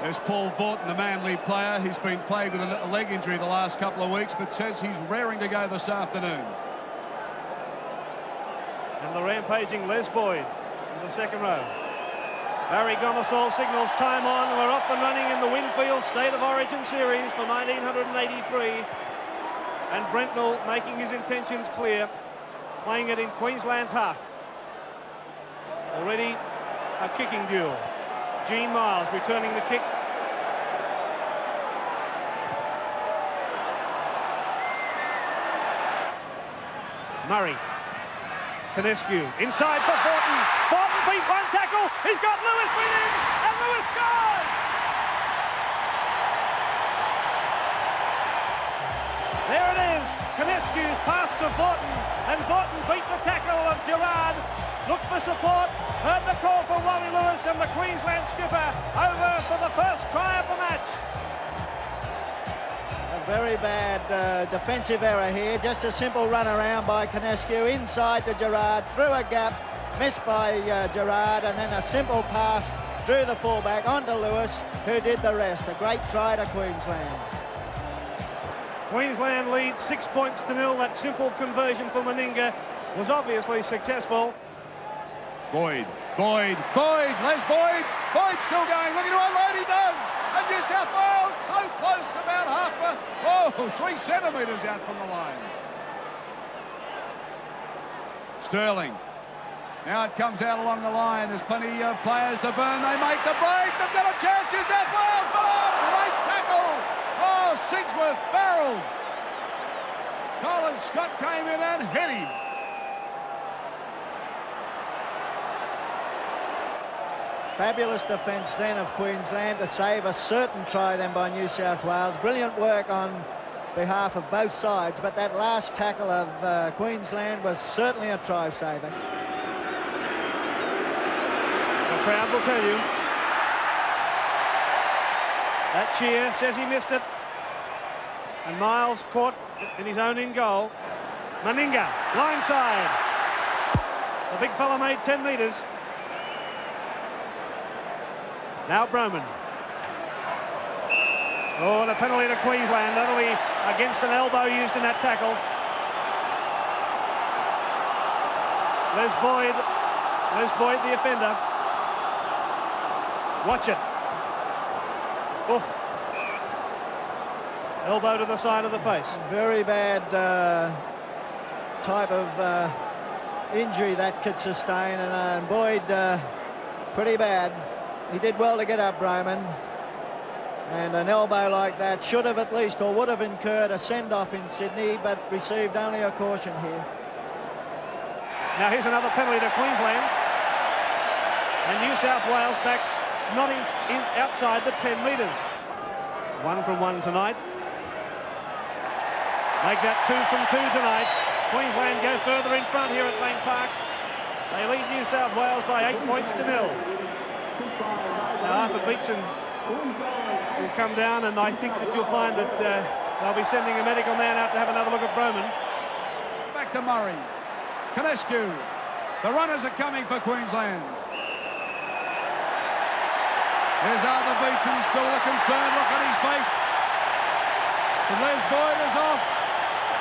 There's Paul Vaughton, the Manly player. He's been plagued with a leg injury the last couple of weeks, but says he's raring to go this afternoon. And the rampaging Les Boyd in the second row. Barry Gomersall signals time on, and we're off and running in the Winfield State of Origin Series for 1983. And Brentnell making his intentions clear, playing it in Queensland's half. Already a kicking duel. Gene Miles returning the kick. Murray. Canescu inside for Vaughton. Vaughton beat one tackle. He's got Lewis with him, and Lewis scores! There it is. Canescu's pass to Vaughton, and Vaughton beat the tackle of Gerard. Looked for support, heard the call for Wally Lewis, and the Queensland skipper over for the first try of the match. A very bad defensive error here. Just a simple run around by Canescu inside to Gerard, through a gap, missed by Gerard, and then a simple pass through the fullback onto Lewis, who did the rest. A great try to Queensland. Queensland leads 6 points to 0. That simple conversion for Meninga was obviously successful. Boyd, Les Boyd. Boyd still going, looking to unload, he does. And New South Wales so close, about half 3 centimetres out from the line. Sterling. Now it comes out along the line. There's plenty of players to burn. They make the break. They've got a chance. New South Wales, but great tackle. Oh, Sigsworth barreled. Colin Scott came in and hit him. Fabulous defence then of Queensland to save a certain try then by New South Wales. Brilliant work on behalf of both sides, but that last tackle of Queensland was certainly a try saver. The crowd will tell you. That cheer says he missed it. And Miles caught in his own in goal. Meninga, blindside. The big fella made 10 metres. Now Broman. Oh, and a penalty to Queensland. That'll be against an elbow used in that tackle. Les Boyd the offender. Watch it. Oof. Elbow to the side of the face. Very bad type of injury that could sustain, and Boyd pretty bad. He did well to get up, Broman, and an elbow like that should have at least, or would have incurred a send-off in Sydney, but received only a caution here. Now here's another penalty to Queensland, and New South Wales backs not in outside the 10 metres. 1 from 1 tonight. Make that 2 from 2 tonight. Queensland go further in front here at Lang Park. They lead New South Wales by 8 points to 0. Now Arthur Beetson will come down, and I think that you'll find that they'll be sending a medical man out to have another look at Broman. Back to Murray. Canescu. The runners are coming for Queensland. There's Arthur Beetson, still a concerned look on his face. And Les Boyd is off.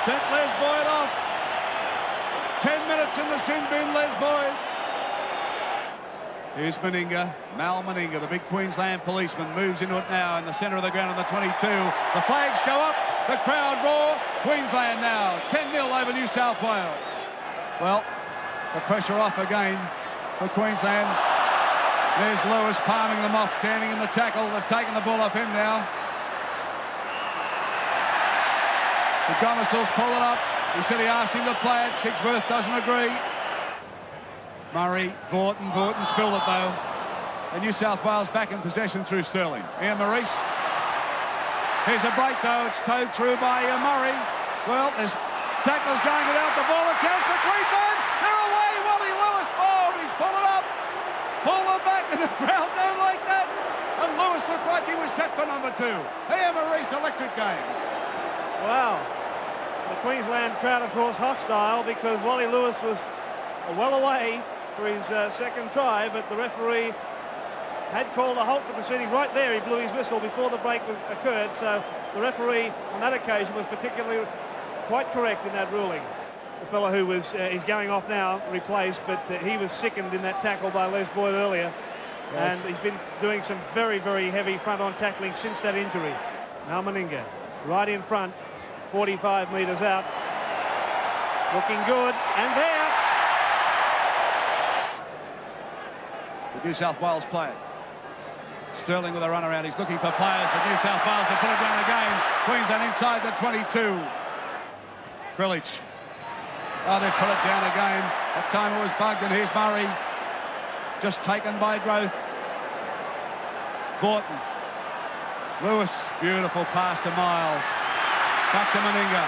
Sent Les Boyd off. 10 minutes in the sin bin, Les Boyd. Here's Meninga, Mal Meninga, the big Queensland policeman, moves into it now in the centre of the ground on the 22. The flags go up, the crowd roar. Queensland now, 10-0 over New South Wales. Well, the pressure off again for Queensland. There's Lewis palming them off, standing in the tackle. They've taken the ball off him now. The Gomersall's pulling up. He said he asked him to play it. Sigsworth doesn't agree. Murray, Vaughton spilled it though. And New South Wales back in possession through Sterling. Ian Maurice. Here's a break though, it's towed through by Murray. Well, there's tacklers going without the ball. A chance for Queensland. They're away, Wally Lewis. Oh, he's pulling up. Pull them back, and the crowd don't like that. And Lewis looked like he was set for number 2. Ian Maurice, electric game. Wow. The Queensland crowd, of course, hostile because Wally Lewis was well away for his second try, but the referee had called a halt to proceeding right there. He blew his whistle before the break occurred, so the referee on that occasion was particularly quite correct in that ruling. The fellow who was he's going off now, replaced, but he was sickened in that tackle by Les Boyd earlier. Yes. And he's been doing some very, very heavy front-on tackling since that injury. Now Meninga, right in front, 45 metres out. Looking good, and there. The New South Wales player. Sterling with a run around. He's looking for players, but New South Wales have put it down again. Queensland inside the 22. Krilich. Oh, they've put it down again. That time it was bugged, and here's Murray. Just taken by Growth. Vaughton. Lewis. Beautiful pass to Miles. Back to Meninga.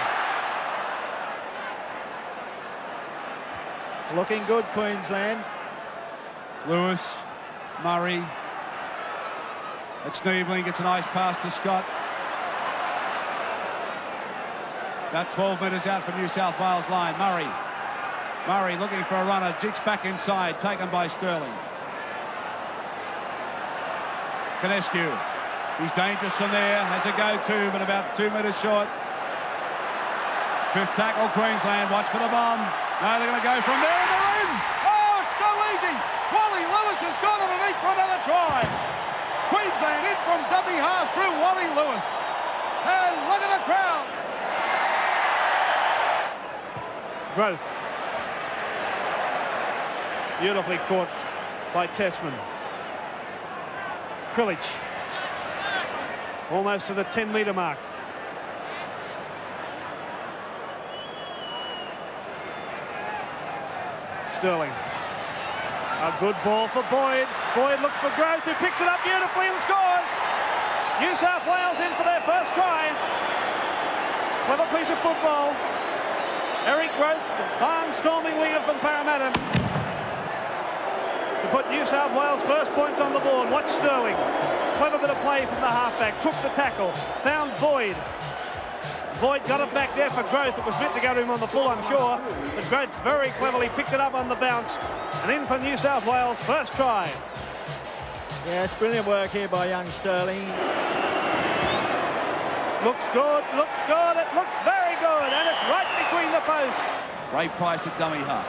Looking good, Queensland. Lewis. Murray. It's Niebling. Gets a nice pass to Scott. About 12 metres out from New South Wales line. Murray. Murray looking for a runner. Jigs back inside. Taken by Sterling. Canescu. He's dangerous from there. Has a go-to, but about 2 metres short. Fifth tackle, Queensland. Watch for the bomb. Now they're going to go from there, and they're in. Oh, it's so easy. Wally Lewis has gone underneath for another try. Queensland in from dummy half through Wally Lewis. And look at the crowd. Growth. Beautifully caught by Tessman. Krilich. Almost to the 10-metre mark. Sterling. A good ball for Boyd. Boyd looked for Growth, who picks it up beautifully and scores. New South Wales in for their first try. Clever piece of football. Eric Growth, the barnstorming winger from Parramatta, to put New South Wales first points on the board. Watch Sterling. Clever bit of play from the halfback. Took the tackle. Found Boyd. Boyd got it back there for Growth. It was meant to go to him on the full, I'm sure. But Growth very cleverly picked it up on the bounce. And in for New South Wales' first try. Yes, brilliant work here by young Sterling. Looks good, looks good. It looks very good. And it's right between the posts. Ray Price at dummy half.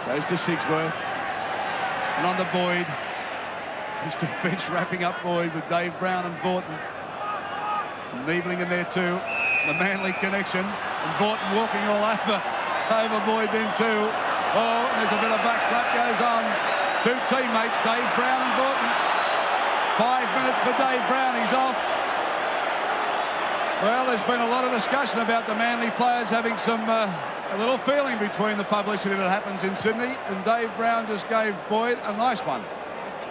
Goes to Sigsworth. And on to Boyd. Mr. Finch wrapping up Boyd with Dave Brown and Vaughton. And Niebling in there too. The Manly connection. And Vaughton walking all over Boyd then too. Oh, and there's a bit of backslap goes on. Two teammates, Dave Brown and Vaughton. 5 minutes for Dave Brown, he's off. Well, there's been a lot of discussion about the Manly players having some a little feeling between the publicity that happens in Sydney, and Dave Brown just gave Boyd a nice one.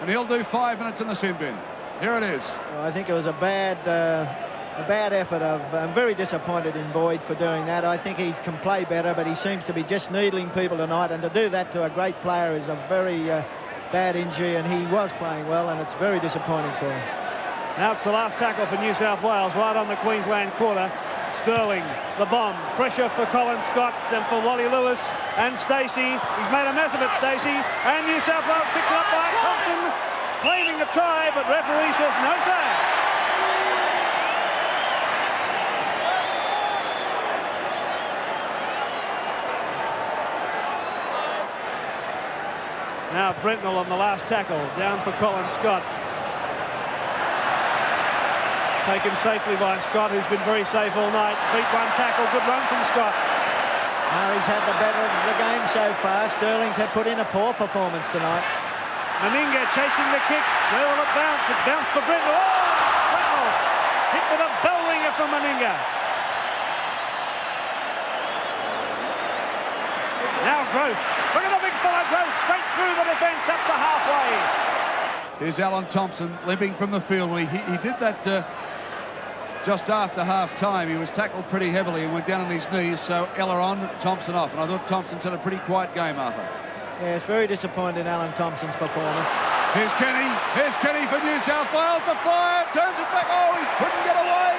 And he'll do 5 minutes in the sin bin. Here it is. Well, I think it was a bad effort. I'm very disappointed in Boyd for doing that. I think he can play better, but he seems to be just needling people tonight, and to do that to a great player is a very bad injury, and he was playing well, and it's very disappointing for him. Now it's the last tackle for New South Wales, right on the Queensland quarter. Sterling, the bomb, pressure for Colin Scott and for Wally Lewis and Stacey. He's made a mess of it, Stacey, and New South Wales picks it up by Thompson, claiming a try, but referee says no, sir. Now Brentnell on the last tackle, down for Colin Scott. Taken safely by Scott, who's been very safe all night. Beat one tackle, good run from Scott. Now he's had the better of the game so far. Sterling's had put in a poor performance tonight. Meninga chasing the kick. Where will it bounce? It's bounced for Brentnell. Oh! Brentnell hit with a bell ringer from Meninga. Now Growth. Look at the big fella Growth, straight through the defence up to halfway. Here's Alan Thompson limping from the field. He did that just after half-time. He was tackled pretty heavily and went down on his knees, so Ella on, Thompson off. And I thought Thompson's had a pretty quiet game, Arthur. Yeah, it's very disappointing in Alan Thompson's performance. Here's Kenny. Here's Kenny for New South Wales. The flyer turns it back. Oh, he couldn't get away.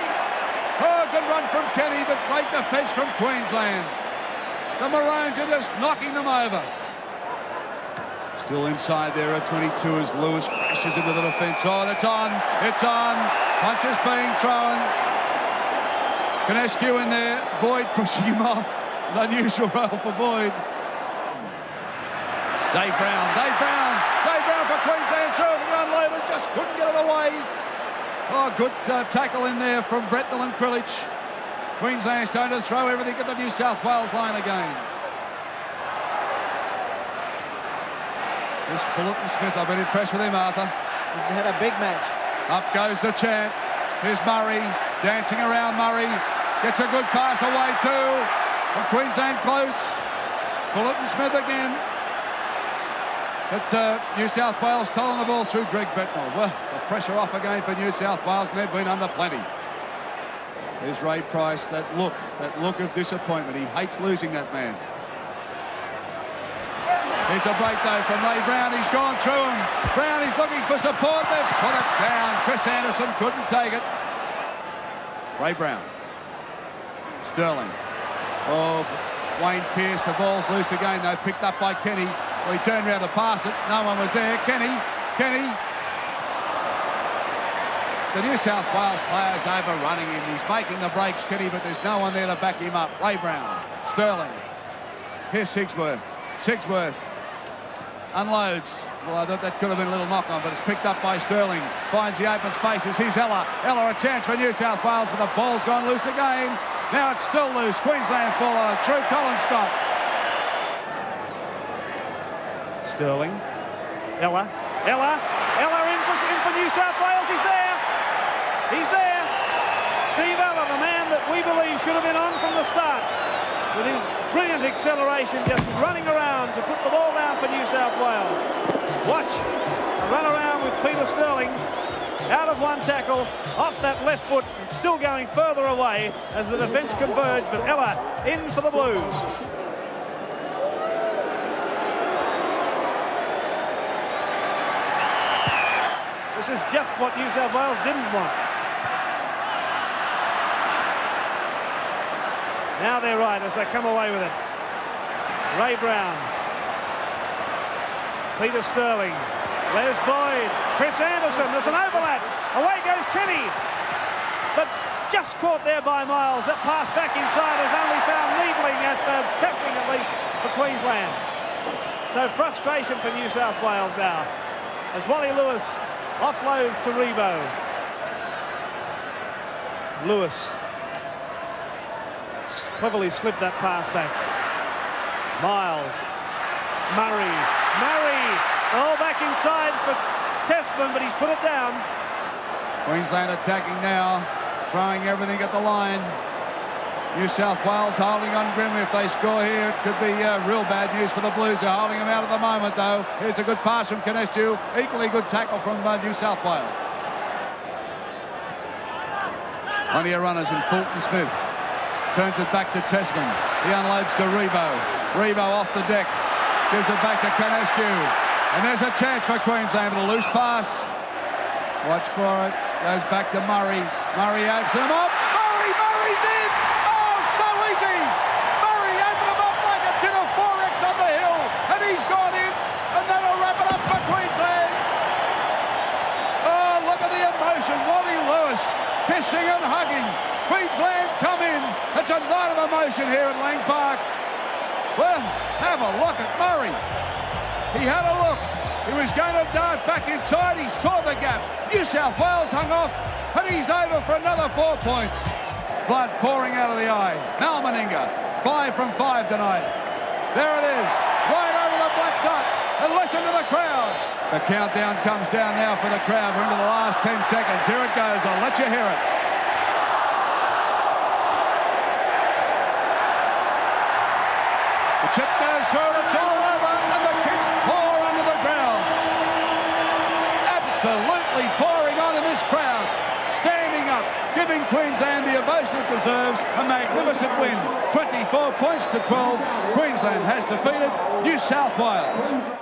Oh, good run from Kenny, but great defence from Queensland. The Maroons are just knocking them over. Still inside there at 22 as Lewis crashes into the defence. Oh, that's on. It's on. Punches being thrown. Canescu in there. Boyd pushing him off. An unusual role for Boyd. Dave Brown for Queensland through it and unloaded, just couldn't get it away. Oh, good tackle in there from Bretnell and Krilich. Queensland starting to throw everything at the New South Wales line again. This Fullerton Smith, I've been impressed with him, Arthur. He's had a big match. Up goes the chant. Here's Murray, dancing around Murray. Gets a good pass away too. And Queensland close. Fullerton Smith again. But New South Wales stolen the ball through Greg Bretnell. Well, the pressure off again for New South Wales, and they've been under plenty. There's Ray Price, that look of disappointment. He hates losing that man. Here's a break though from Ray Brown. He's gone through him. Brown is looking for support. They've put it down. Chris Anderson couldn't take it. Ray Brown. Sterling. Oh, Wayne Pearce, the ball's loose again though, picked up by Kenny. Well, he turned around to pass it. No one was there. Kenny. The New South Wales players overrunning him. He's making the breaks, Kenny, but there's no one there to back him up. Ray Brown. Sterling. Here's Sigsworth. Unloads. Well, I thought that could have been a little knock on, but it's picked up by Sterling. Finds the open spaces. Here's Ella. A chance for New South Wales, but the ball's gone loose again. Now it's still loose. Queensland follow through Colin Scott. Sterling. Ella in for New South Wales. He's there. Steve Ella, the man that we believe should have been on from the start, with his brilliant acceleration, just running around to put the ball down for New South Wales. Watch a run around with Peter Sterling out of one tackle, off that left foot, and still going further away as the defence converged, but Ella in for the Blues. This is just what New South Wales didn't want. Now they're right as they come away with it. Ray Brown. Peter Sterling. There's Boyd. Chris Anderson. There's an overlap. Away goes Kenny. But just caught there by Miles. That pass back inside is only found needling at testing at least for Queensland. So frustration for New South Wales now as Wally Lewis offloads to Rebo. Lewis cleverly slipped that pass back. Miles. Murray. All back inside for Testman, but he's put it down. Queensland attacking now, throwing everything at the line. New South Wales holding on grimly. If they score here, it could be real bad news for the Blues. They're holding them out at the moment, though. Here's a good pass from Canescu. Equally good tackle from New South Wales. Plenty of runners in Fulton Smith. Turns it back to Testman. He unloads to Rebo. Rebo off the deck. Gives it back to Canescu. And there's a chance for Queensland with a loose pass. Watch for it. Goes back to Murray. Murray opens him up. Murray's in! Oh, so easy! Murray opened him up like a tin of 4X on the hill. And he's gone in. And that'll wrap it up for Queensland. Oh, look at the emotion. Wally Lewis kissing and hugging. Queensland come in. It's a night of emotion here at Lang Park. Well, have a look at Murray. He had a look. He was going to dart back inside. He saw the gap. New South Wales hung off, and he's over for another 4 points. Blood pouring out of the eye. Mal Meninga, 5 from 5 tonight. There it is, right over the black dot. And listen to the crowd. The countdown comes down now for the crowd. We're into the last 10 seconds. Here it goes. I'll let you hear it. The chip goes through, it's all over, and the kids pour under the ground. Absolutely pouring on in this crowd. Standing up, giving Queensland the emotion it deserves. A magnificent win. 24 points to 12. Queensland has defeated New South Wales.